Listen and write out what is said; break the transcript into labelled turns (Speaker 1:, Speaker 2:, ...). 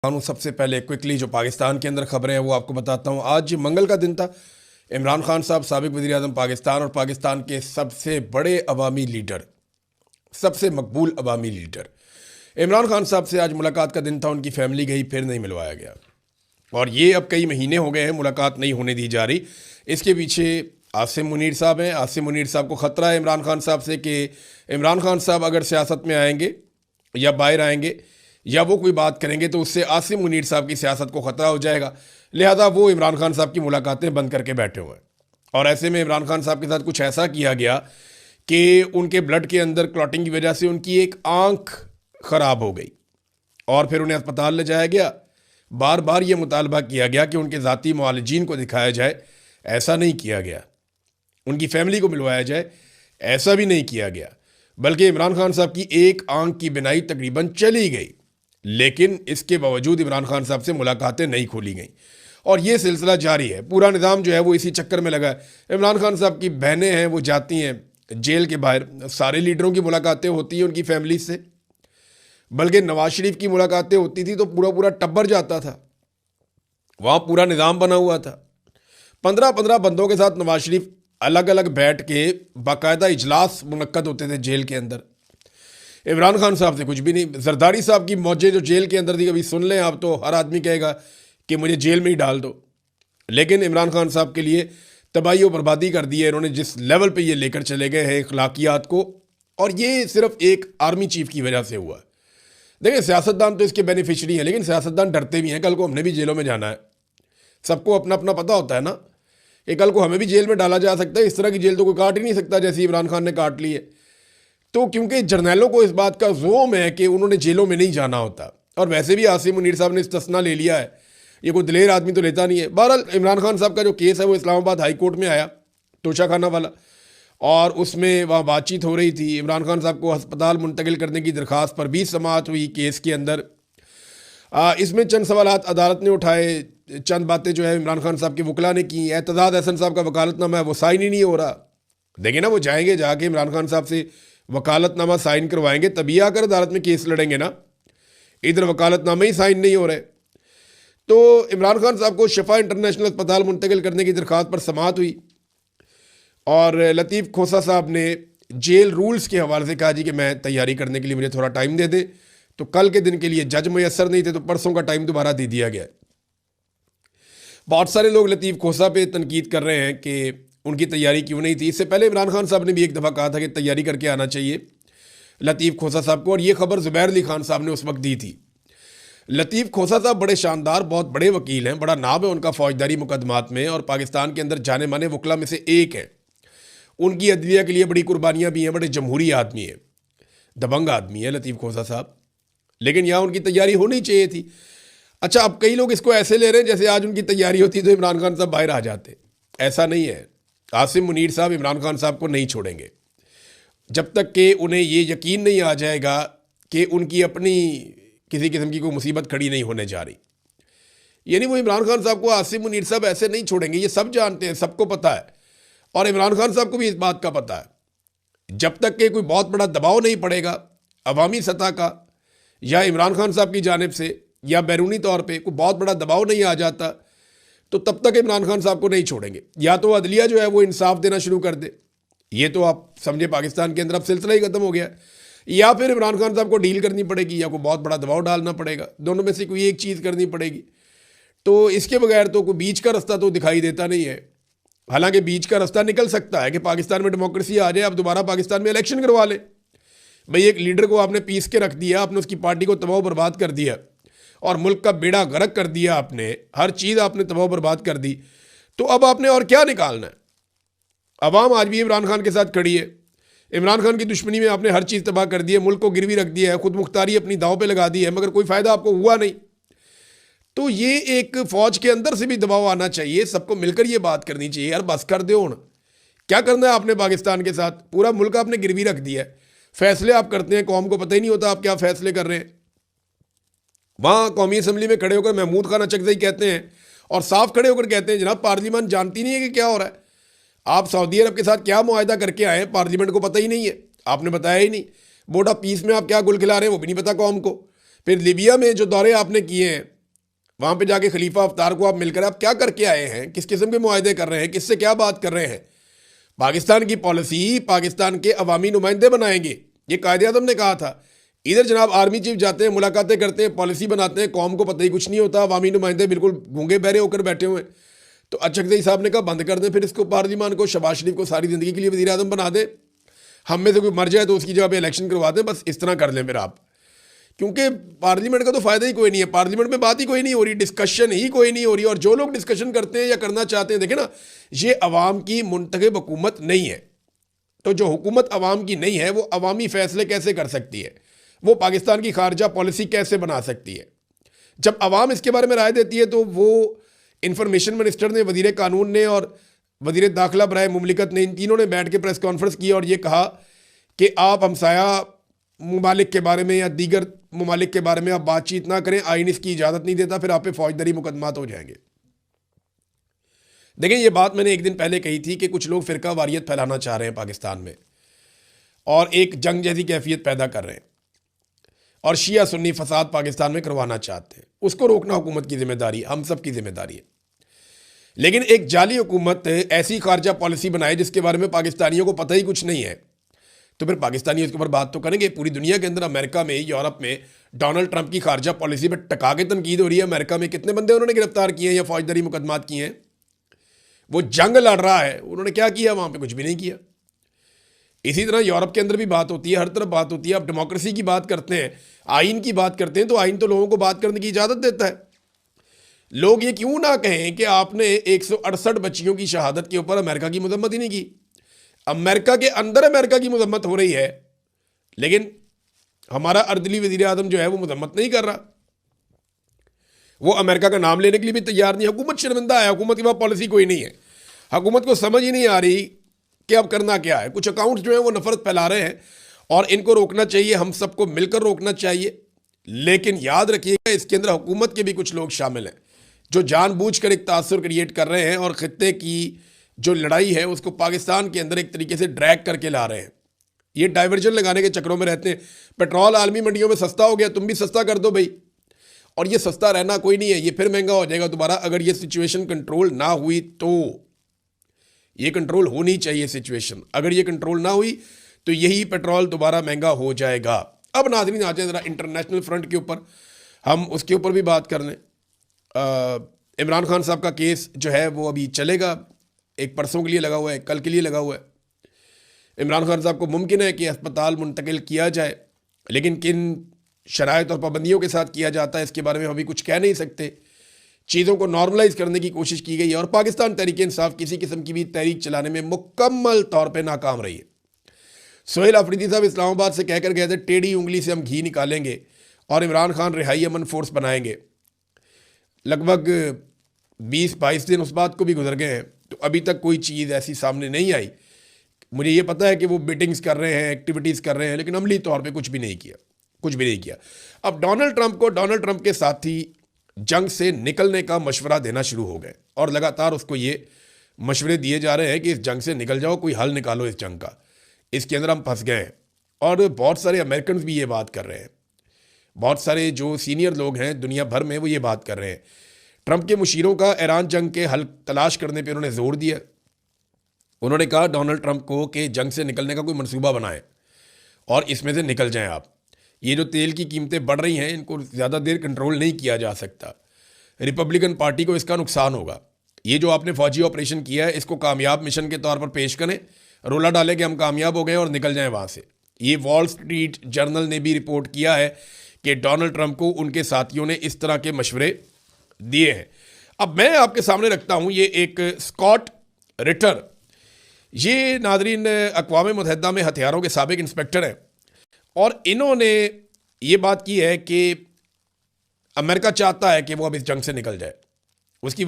Speaker 1: सबसे पहले क्विकली जो पाकिस्तान के अंदर खबरें हैं वो आपको बताता हूँ। आज मंगल का दिन था। इमरान खान साहब साबिक वज़ीर आज़म पाकिस्तान और पाकिस्तान के सबसे बड़े अवामी लीडर, सबसे मकबूल अवामी लीडर इमरान खान साहब से आज मुलाकात का दिन था। उनकी फैमिली गई, फिर नहीं मिलवाया गया और ये अब कई महीने हो गए हैं मुलाकात नहीं होने दी जा रही। इसके पीछे आसिम मुनीर साहब हैं। आसिम मुनीर साहब को ख़तरा है इमरान खान साहब से कि इमरान खान साहब अगर सियासत में आएंगे या बाहर आएंगे या वो कोई बात करेंगे तो उससे आसिम मुनीर साहब की सियासत को ख़तरा हो जाएगा। लिहाजा वो इमरान खान साहब की मुलाकातें बंद करके बैठे हुए हैं। और ऐसे में इमरान खान साहब के साथ कुछ ऐसा किया गया कि उनके ब्लड के अंदर क्लॉटिंग की वजह से उनकी एक आंख ख़राब हो गई और फिर उन्हें अस्पताल ले जाया गया। बार बार ये मुतालबा किया गया कि उनके ज़ाती मुआलिजीन को दिखाया जाए, ऐसा नहीं किया गया। उनकी फैमिली को मिलवाया जाए, ऐसा भी नहीं किया गया। बल्कि इमरान खान साहब की एक आंख की बिनाई तकरीबन चली गई, लेकिन इसके बावजूद इमरान खान साहब से मुलाकातें नहीं खोली गई और ये सिलसिला जारी है। पूरा निज़ाम जो है वो इसी चक्कर में लगा है। इमरान खान साहब की बहनें हैं, वो जाती हैं जेल के बाहर, सारे लीडरों की मुलाकातें होती हैं उनकी फैमिली से। बल्कि नवाज शरीफ की मुलाकातें होती थी तो पूरा पूरा टब्बर जाता था, वहाँ पूरा निज़ाम बना हुआ था। 15-15 बंदों के साथ नवाज शरीफ अलग अलग बैठ के बाकायदा इजलास मुनक्कद होते थे जेल के अंदर। इमरान खान साहब से कुछ भी नहीं। जरदारी साहब की मौजें जो जेल के अंदर थी, कभी सुन लें आप तो हर आदमी कहेगा कि मुझे जेल में ही डाल दो। लेकिन इमरान खान साहब के लिए तबाही और बर्बादी कर दी है इन्होंने, जिस लेवल पे ये लेकर चले गए हैं अखलाकियात को। और ये सिर्फ एक आर्मी चीफ की वजह से हुआ। देखिए, सियासतदान तो इसके बेनिफिशरी हैं, लेकिन सियासतदान डरते भी हैं। कल को हमने भी जेलों में जाना है, सबको अपना अपना पता होता है ना कि कल को हमें भी जेल में डाला जा सकता है। इस तरह की जेल तो कोई काट ही नहीं सकता जैसे इमरान खान ने काट ली है। तो क्योंकि जर्नैलों को इस बात का जोम है कि उन्होंने जेलों में नहीं जाना होता, और वैसे भी आसिम मुनीर साहब ने इस्तिस्ना ले लिया है, ये कोई दिलेर आदमी तो लेता नहीं है। बहरहाल इमरान खान साहब का जो केस है वो इस्लामाबाद हाई कोर्ट में आया, तोशाखाना वाला, और उसमें वहाँ बातचीत हो रही थी। इमरान खान साहब को अस्पताल मुंतकिल करने की दरख्वास्त पर भी समाअत हुई केस के अंदर। इसमें चंद सवालात अदालत ने उठाए, चंद बातें जो है इमरान खान साहब के वकला ने की। एतजाज़ अहसन साहब का वकालतनामा है वो साइन ही नहीं हो रहा। देखिए ना, वो जाएंगे, जाके इमरान खान साहब से वकालतनामा साइन करवाएंगे, तभी आकर अदालत में केस लड़ेंगे ना। इधर वकालतनामे ही साइन नहीं हो रहे। तो इमरान खान साहब को शफा इंटरनेशनल अस्पताल मुंतकिल करने की दरख्वास्त पर समाअत हुई और लतीफ़ खोसा साहब ने जेल रूल्स के हवाले से कहा जी कि मैं तैयारी करने के लिए मुझे थोड़ा टाइम दे दे। तो कल के दिन के लिए जज मुयसर नहीं थे तो परसों का टाइम दोबारा दे दिया गया। बहुत सारे लोग लतीफ़ खोसा पे तनकीद कर रहे हैं कि उनकी तैयारी क्यों नहीं थी। इससे पहले इमरान खान साहब ने भी एक दफ़ा कहा था कि तैयारी करके आना चाहिए लतीफ़ खोसा साहब को, और ये खबर ज़ुबैर अली खान साहब ने उस वक्त दी थी। लतीफ़ खोसा साहब बड़े शानदार, बहुत बड़े वकील हैं, बड़ा नाम है उनका फ़ौजदारी मुकदमात में, और पाकिस्तान के अंदर जाने माने वकला में से एक है। उनकी अदलिया के लिए बड़ी कुर्बानियाँ भी हैं, बड़े जमहूरी आदमी है, दबंग आदमी है लतीफ़ खोसा साहब। लेकिन यहाँ उनकी तैयारी होनी चाहिए थी। अच्छा, अब कई लोग इसको ऐसे ले रहे हैं जैसे आज उनकी तैयारी होती तो इमरान खान साहब बाहर आ जाते। ऐसा नहीं है। आसिम मुनीर साहब इमरान खान साहब को नहीं छोड़ेंगे जब तक कि उन्हें ये यकीन नहीं आ जाएगा कि उनकी अपनी किसी किस्म की कोई मुसीबत खड़ी नहीं होने जा रही। यानी वो इमरान खान साहब को, आसिम मुनीर साहब ऐसे नहीं छोड़ेंगे, ये सब जानते हैं, सबको पता है, और इमरान खान साहब को भी इस बात का पता है। जब तक कि कोई बहुत बड़ा दबाव नहीं पड़ेगा अवामी सतह का या इमरान खान साहब की जानिब से या बैरूनी तौर पर कोई बहुत बड़ा दबाव नहीं आ जाता, तो तब तक इमरान खान साहब को नहीं छोड़ेंगे। या तो अदलिया जो है वो इंसाफ देना शुरू कर दे, ये तो आप समझे पाकिस्तान के अंदर अब सिलसिला ही खत्म हो गया, या फिर इमरान खान साहब को डील करनी पड़ेगी या कोई बहुत बड़ा दबाव डालना पड़ेगा। दोनों में से कोई एक चीज़ करनी पड़ेगी। तो इसके बगैर तो कोई बीच का रास्ता तो दिखाई देता नहीं है। हालांकि बीच का रास्ता निकल सकता है कि पाकिस्तान में डेमोक्रेसी आ जाए, अब दोबारा पाकिस्तान में इलेक्शन करवा ले। भाई, एक लीडर को आपने पीस के रख दिया, आपने उसकी पार्टी को तबाह बर्बाद कर दिया और मुल्क का बेड़ा गर्क कर दिया, आपने हर चीज़ आपने तबाह बर्बाद कर दी, तो अब आपने और क्या निकालना है। अवाम आज भी इमरान खान के साथ खड़ी है। इमरान खान की दुश्मनी में आपने हर चीज़ तबाह कर दी है, मुल्क को गिरवी रख दिया है, खुद मुख्तारी अपनी दाव पे लगा दी है, मगर कोई फ़ायदा आपको हुआ नहीं। तो ये एक फ़ौज के अंदर से भी दबाव आना चाहिए, सबको मिलकर ये बात करनी चाहिए, यार बस कर दो। क्या करना है आपने पाकिस्तान के साथ? पूरा मुल्क आपने गिरवी रख दिया है। फैसले आप करते हैं, कौम को पता ही नहीं होता आप क्या फ़ैसले कर रहे हैं। वहाँ कौमी असम्बली में खड़े होकर महमूद खान अचकज़ई कहते हैं और साफ खड़े होकर कहते हैं जनाब पार्लियामेंट जानती नहीं है कि क्या हो रहा है। आप सऊदी अरब के साथ क्या मुआहदा करके आए, पार्लियामेंट को पता ही नहीं है, आपने बताया ही नहीं। बोर्ड ऑफ पीस में आप क्या गुल खिला रहे हैं वो भी नहीं पता कौम को। फिर लीबिया में जो दौरे आपने किए हैं, वहाँ पे जाके खलीफा हफ्तार को आप मिलकर आप क्या करके आए हैं, किस किस्म के मुआहदे कर रहे हैं, किससे क्या बात कर रहे हैं? पाकिस्तान की पॉलिसी पाकिस्तान के अवामी नुमाइंदे बनाएंगे, ये कायदे आज़म ने कहा था। इधर जनाब आर्मी चीफ जाते हैं, मुलाकातें करते हैं, पॉलिसी बनाते हैं, कौम को पता ही कुछ नहीं होता, अवामी नुमाइंदे बिल्कुल गूंगे बहरे होकर बैठे हुए हैं। तो अचकज़ई साहब ने कहा बंद कर दें फिर इसको, पार्लियामान को, शहबाज शरीफ को सारी ज़िंदगी के लिए वज़ीर आज़म बना दें, हम में से कोई मर जाए तो उसकी जगह पे इलेक्शन करवा दें, बस इस तरह कर लें फिर आप। क्योंकि पार्लियामेंट का तो फ़ायदा ही कोई नहीं है, पार्लियामेंट में बात ही कोई नहीं हो रही, डिस्कशन ही कोई नहीं हो रही। और जो लोग डिस्कशन करते हैं या करना चाहते हैं, देखें ना, ये अवाम की मुंतखब हुकूमत नहीं है। तो जो हुकूमत अवाम की नहीं है वो अवामी फ़ैसले कैसे कर सकती है, वो पाकिस्तान की खारजा पॉलिसी कैसे बना सकती है? जब अवाम इसके बारे में राय देती है तो वो इंफॉर्मेशन मिनिस्टर ने, वज़ीर कानून ने और वज़ीर दाखिला बराए मुमलिकत ने, इन तीनों ने बैठ के प्रेस कॉन्फ्रेंस की और ये कहा कि आप हमसाया ममालिक के बारे में या दीगर ममालिक के बारे में आप बातचीत ना करें, आइन इसकी इजाज़त नहीं देता, फिर आप पे फौजदारी मुकदमात हो जाएंगे। देखें, ये बात मैंने एक दिन पहले कही थी कि कुछ लोग फ़िरका वारियत फैलाना चाह रहे हैं पाकिस्तान में और एक जंग जैसी कैफियत पैदा कर रहे हैं और शिया सुन्नी फसाद पाकिस्तान में करवाना चाहते हैं। उसको रोकना हुकूमत की जिम्मेदारी, हम सब की जिम्मेदारी है। लेकिन एक जाली हुकूमत ऐसी खारजा पॉलिसी बनाए जिसके बारे में पाकिस्तानियों को पता ही कुछ नहीं है, तो फिर पाकिस्तानी इसके ऊपर बात तो करेंगे। पूरी दुनिया के अंदर, अमेरिका में, यूरोप में डोनाल्ड ट्रंप की खारजा पॉलिसी पर टका के तनकीद हो रही है। अमेरिका में कितने बंदे उन्होंने गिरफ्तार किए हैं या फौजदारी मुकदमात किए हैं? वो जंग लड़ रहा है, उन्होंने क्या किया? वहाँ पे कुछ भी नहीं किया। इसी तरह यूरोप के अंदर भी बात होती है, हर तरफ बात होती है। आप डेमोक्रेसी की बात करते हैं, आइन की बात करते हैं, तो आइन तो लोगों को बात करने की इजाज़त देता है। लोग ये क्यों ना कहें कि आपने 168 बच्चियों की शहादत के ऊपर अमेरिका की मजम्मत ही नहीं की। अमेरिका के अंदर अमेरिका की मजम्मत हो रही है, लेकिन हमारा अर्दली वज़ीर आज़म जो है वो मजम्मत नहीं कर रहा, वो अमेरिका का नाम लेने के लिए भी तैयार नहीं। हुकूमत शर्मिंदा है, हुकूमत की वहाँ पॉलिसी कोई नहीं है, हुकूमत को समझ ही नहीं आ रही कि अब करना क्या है। कुछ अकाउंट्स जो है वो नफरत फैला रहे हैं और इनको रोकना चाहिए, हम सबको मिलकर रोकना चाहिए। लेकिन याद रखिएगा, इसके अंदर हुकूमत के भी कुछ लोग शामिल हैं जो जानबूझकर एक तासुर क्रिएट कर रहे हैं और ख़ित्ते की जो लड़ाई है उसको पाकिस्तान के अंदर एक तरीके से ड्रैग करके ला रहे हैं। ये डाइवर्जन लगाने के चक्रों में रहते हैं। पेट्रोल आलमी मंडियों में सस्ता हो गया, तुम भी सस्ता कर दो भाई। और ये सस्ता रहना कोई नहीं है, ये फिर महंगा हो जाएगा दोबारा। अगर ये सिचुएशन कंट्रोल ना हुई तो, ये कंट्रोल होनी चाहिए सिचुएशन, अगर ये कंट्रोल ना हुई तो यही पेट्रोल दोबारा महंगा हो जाएगा। अब नाज़रीन आ जाए ज़रा इंटरनेशनल फ्रंट के ऊपर, हम उसके ऊपर भी बात कर लें। इमरान खान साहब का केस जो है वो अभी चलेगा, एक परसों के लिए लगा हुआ है, कल के लिए लगा हुआ है। इमरान खान साहब को मुमकिन है कि अस्पताल मुंतकिल किया जाए, लेकिन किन शराइत और पाबंदियों के साथ किया जाता है इसके बारे में अभी कुछ कह नहीं सकते। चीज़ों को नॉर्मलाइज करने की कोशिश की गई है और पाकिस्तान तहरीक इंसाफ किसी किस्म की भी तहरीक चलाने में मुकम्मल तौर पर नाकाम रही है। सोहेल अफरीदी साहब इस्लामाबाद से कहकर गए थे टेढ़ी उंगली से हम घी निकालेंगे और इमरान खान रिहाई अमन फोर्स बनाएंगे। लगभग 20-22 दिन उस बात को भी गुजर गए हैं, तो अभी तक कोई चीज़ ऐसी सामने नहीं आई। मुझे ये पता है कि वो मीटिंग्स कर रहे हैं, एक्टिविटीज़ कर रहे हैं, लेकिन अमली तौर पे कुछ भी नहीं किया, कुछ भी नहीं किया। अब डोनाल्ड ट्रंप के साथी जंग से निकलने का मशवरा देना शुरू हो गए और लगातार उसको ये मशवरे दिए जा रहे हैं कि इस जंग से निकल जाओ, कोई हल निकालो इस जंग का, इसके अंदर हम फंस गए हैं। और बहुत सारे अमेरिकन भी ये बात कर रहे हैं, बहुत सारे जो सीनियर लोग हैं दुनिया भर में वो ये बात कर रहे हैं। ट्रंप के मुशीरों का ईरान जंग के हल तलाश करने पे उन्होंने जोर दिया। उन्होंने कहा डोनाल्ड ट्रंप को कि जंग से निकलने का कोई मंसूबा बनाएं और इसमें से निकल जाएं आप। ये जो तेल की कीमतें बढ़ रही हैं, इनको ज़्यादा देर कंट्रोल नहीं किया जा सकता। रिपब्लिकन पार्टी को इसका नुकसान होगा। ये जो आपने फौजी ऑपरेशन किया है इसको कामयाब मिशन के तौर पर पेश करें, रोला डालें कि हम कामयाब हो गए और निकल जाएं वहाँ से। ये वॉल स्ट्रीट जर्नल ने भी रिपोर्ट किया है कि डोनाल्ड ट्रंप को उनके साथियों ने इस तरह के मशवरे दिए हैं। अब मैं आपके सामने रखता हूँ ये एक स्कॉट रिटर, ये नाज़रीन अक़वाम मुत्तहिदा में हथियारों के साबिक इंस्पेक्टर हैं और इन्होंने ये बात की है कि अमेरिका चाहता है कि वो अब इस जंग से निकल जाए। उसकी